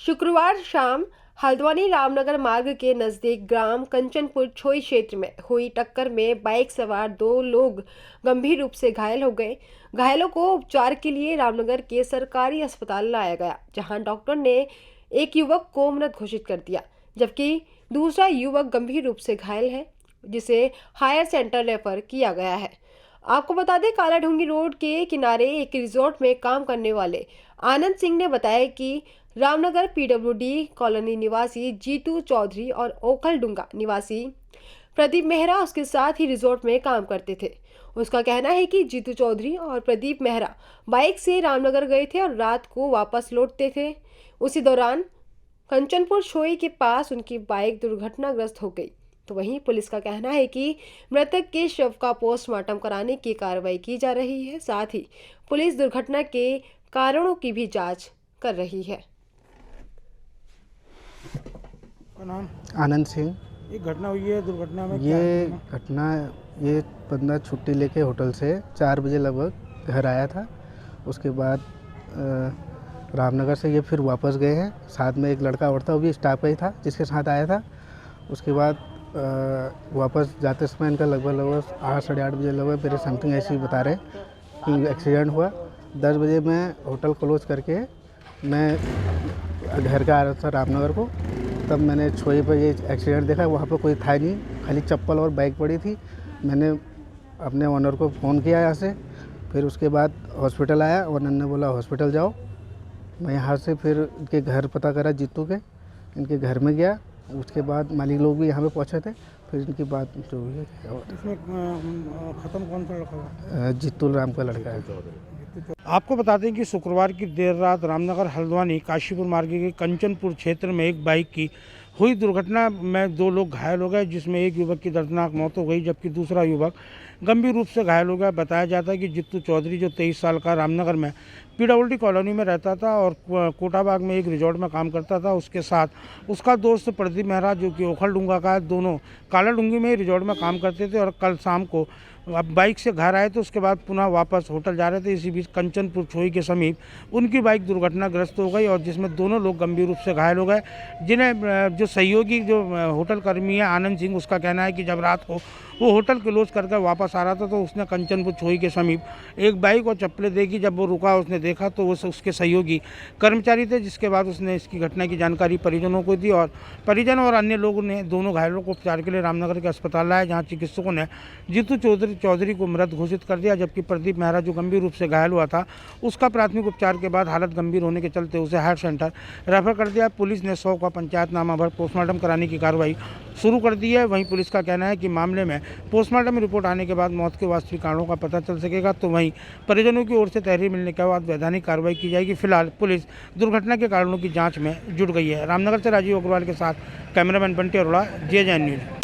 शुक्रवार शाम हल्द्वानी रामनगर मार्ग के नजदीक ग्राम कंचनपुर छोई क्षेत्र में हुई टक्कर में बाइक सवार 2 लोग गंभीर रूप से घायल हो गए। घायलों को उपचार के लिए रामनगर के सरकारी अस्पताल लाया गया, जहां डॉक्टर ने एक युवक को मृत घोषित कर दिया, जबकि दूसरा युवक गंभीर रूप से घायल है, जिसे हायर सेंटर रेफर किया गया है। आपको बता दें, काला ढूंगी रोड के किनारे एक रिजॉर्ट में काम करने वाले आनंद सिंह ने बताया कि रामनगर पीडब्ल्यूडी कॉलोनी निवासी जीतू चौधरी और ओखलडुंगा निवासी प्रदीप मेहरा उसके साथ ही रिजॉर्ट में काम करते थे। उसका कहना है कि जीतू चौधरी और प्रदीप मेहरा बाइक से रामनगर गए थे और रात को वापस लौटते थे। उसी दौरान कंचनपुर छोई के पास उनकी बाइक दुर्घटनाग्रस्त हो गई। तो वहीं पुलिस का कहना है कि मृतक के शव का पोस्टमार्टम कराने की कार्रवाई की जा रही है। साथ ही पुलिस दुर्घटना के कारणों की भी जांच कर रही है। का नाम आनंद सिंह। ये घटना हुई है, दुर्घटना में ये बंदा छुट्टी लेके होटल से 4 बजे लगभग घर आया था। उसके बाद रामनगर से ये फिर वापस गए हैं। साथ में एक लड़का और था, वो भी स्टाफ का ही था, जिसके साथ आया था। उसके बाद वापस जाते समय इनका लगभग 8 साढ़े 8 बजे लगभग मेरे समथिंग ऐसे ही बता रहे कि एक्सीडेंट हुआ। 10 बजे मैं होटल क्लोज करके मैं घर का आ रहा था रामनगर को, तब मैंने छोई पर ये एक्सीडेंट देखा। वहाँ पर कोई था नहीं, खाली चप्पल और बाइक पड़ी थी। मैंने अपने ओनर को फ़ोन किया यहाँ से, फिर उसके बाद हॉस्पिटल आया। ओनर ने बोला हॉस्पिटल जाओ। मैं यहाँ से फिर इनके घर पता करा, जीतू के, इनके घर में गया। उसके बाद मालिक लोग भी यहाँ पे पहुँचे थे। फिर इनकी बात जो हुई है। इसमें ख़त्म कौन सा लड़का हुआ? जीतू राम का लड़का है। आपको बताते हैं कि शुक्रवार की देर रात रामनगर हल्द्वानी काशीपुर मार्ग के कंचनपुर क्षेत्र में एक बाइक की हुई दुर्घटना में 2 लोग घायल हो गए, जिसमें एक युवक की दर्दनाक मौत हो गई, जबकि दूसरा युवक गंभीर रूप से घायल हो गया। बताया जाता है कि जीतू चौधरी, जो 23 साल का, रामनगर में पीडब्ल्यूडी कॉलोनी में रहता था और कोटाबाग में एक रिजॉर्ट में काम करता था। उसके साथ उसका दोस्त प्रदीप मेहरा, जो कि ओखलडुंगा का है, दोनों काला ढूंगी में रिजॉर्ट में काम करते थे और कल शाम को अब बाइक से घर आए थे। उसके बाद पुनः वापस होटल जा रहे थे। इसी बीच कंचनपुर छोई के समीप उनकी बाइक दुर्घटनाग्रस्त हो गई और जिसमें 2 लोग गंभीर रूप से घायल हो गए, जिन्हें जो सहयोगी जो होटल कर्मी है आनंद सिंह, उसका कहना है कि जब रात को वो होटल क्लोज करके वापस आ रहा था तो उसने कंचनपुर छोई के समीप एक बाइक और चप्पलें देखी। जब वो रुका, उसने देखा तो वो उसके सहयोगी कर्मचारी थे, जिसके बाद उसने इसकी घटना की जानकारी परिजनों को दी और परिजन और अन्य लोगों ने दोनों घायलों को उपचार के लिए रामनगर के अस्पताल लाया, जहाँ चिकित्सकों ने जीतू चौधरी को मृत घोषित कर दिया, जबकि प्रदीप मेहरा, जो गंभीर रूप से घायल हुआ था, उसका प्राथमिक उपचार के बाद हालत गंभीर होने के चलते उसे हायर सेंटर रेफर कर दिया। पुलिस ने 100 का पंचायतनामा भर पोस्टमार्टम कराने की कार्रवाई शुरू कर दी है। वहीं पुलिस का कहना है कि मामले में पोस्टमार्टम रिपोर्ट आने के बाद मौत के वास्तविक कारणों का पता चल सकेगा। तो वहीं परिजनों की ओर से तहरीर मिलने के बाद वैधानिक कार्रवाई की जाएगी। फिलहाल पुलिस दुर्घटना के कारणों की जाँच में जुट गई है। रामनगर से राजीव अग्रवाल के साथ cameraman Bunty Arora, JJN news.